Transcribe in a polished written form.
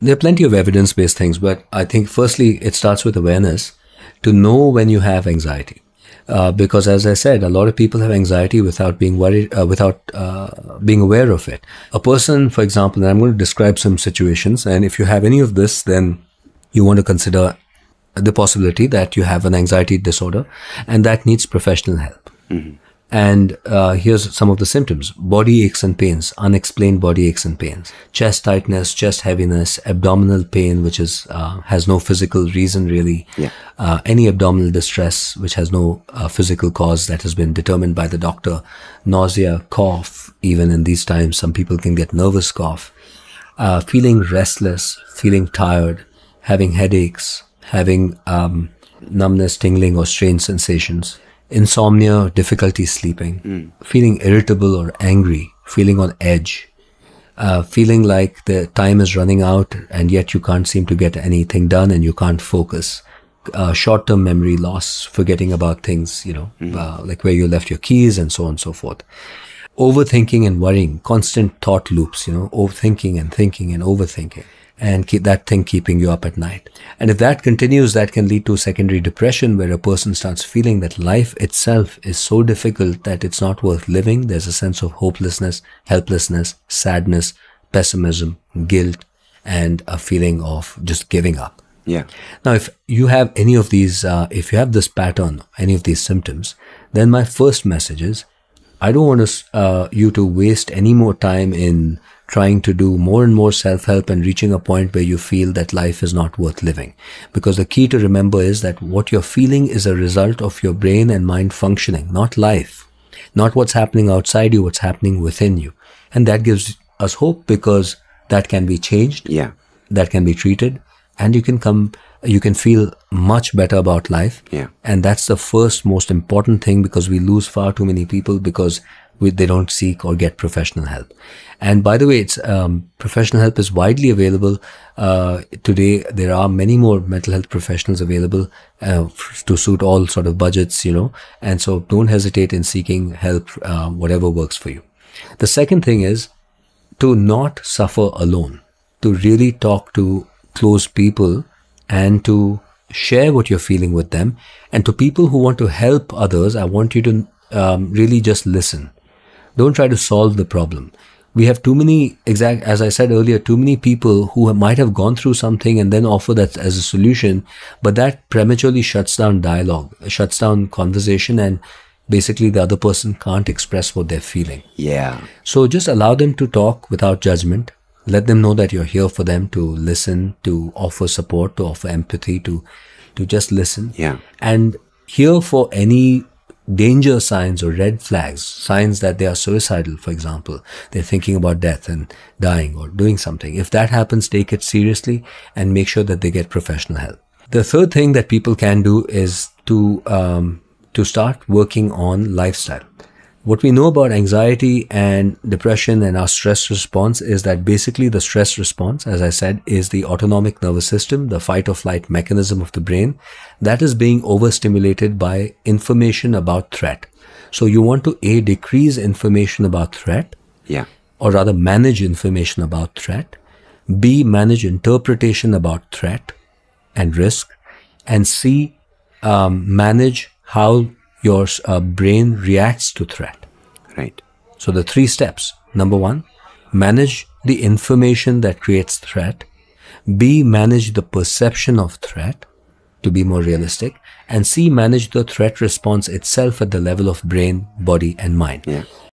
There are plenty of evidence-based things, but I think firstly, it starts with awareness to know when you have anxiety. Because as I said, a lot of people have anxiety without being worried, without being aware of it. A person, for example, and I'm going to describe some situations, and if you have any of this, then you want to consider the possibility that you have an anxiety disorder, and that needs professional help. Mm-hmm. And here's some of the symptoms: body aches and pains, unexplained body aches and pains, chest tightness, chest heaviness, abdominal pain, which is has no physical reason really, any abdominal distress which has no physical cause that has been determined by the doctor, nausea, cough. Even in these times, some people can get nervous cough, feeling restless, feeling tired, having headaches, having numbness, tingling, or strange sensations. Insomnia, difficulty sleeping, feeling irritable or angry, feeling on edge, feeling like the time is running out and yet you can't seem to get anything done and you can't focus, short-term memory loss, forgetting about things, like where you left your keys and so on and so forth. Overthinking and worrying, constant thought loops, overthinking and thinking and overthinking. And keep that thing keeping you up at night. And if that continues, that can lead to secondary depression, where a person starts feeling that life itself is so difficult that it's not worth living. There's a sense of hopelessness, helplessness, sadness, pessimism, guilt, and a feeling of just giving up. Yeah. Now, if you have any of these, if you have this pattern, any of these symptoms, then my first message is, I don't want you to waste any more time in trying to do more and more self-help and reaching a point where you feel that life is not worth living. Because the key to remember is that what you're feeling is a result of your brain and mind functioning, not life, not what's happening outside you, what's happening within you. And that gives us hope, because that can be changed, that can be treated, and you can feel much better about life. And that's the first most important thing, because we lose far too many people because they don't seek or get professional help. And by the way, it's professional help is widely available. Today, there are many more mental health professionals available to suit all sort of budgets, and so don't hesitate in seeking help, whatever works for you. The second thing is to not suffer alone, to really talk to close people and to share what you're feeling with them. And to people who want to help others, I want you to really just listen. Don't try to solve the problem. We have too many, as I said earlier, too many people who might have gone through something and then offer that as a solution, but that prematurely shuts down dialogue, shuts down conversation, and basically the other person can't express what they're feeling. So just allow them to talk without judgment. Let them know that you're here for them, to listen, to offer support, to offer empathy, to just listen. And here for any danger signs or red flags, signs that they are suicidal, for example, they're thinking about death and dying or doing something. If that happens, take it seriously and make sure that they get professional help. The third thing that people can do is to start working on lifestyle. What we know about anxiety and depression and our stress response is that basically the stress response, as I said, is the autonomic nervous system, the fight or flight mechanism of the brain, that is being overstimulated by information about threat. So you want to A, decrease information about threat, or rather manage information about threat, B, manage interpretation about threat and risk, and C, manage how your brain reacts to threat. So the 3 steps. Number 1, manage the information that creates threat. B, manage the perception of threat to be more realistic. And C, manage the threat response itself at the level of brain, body, and mind.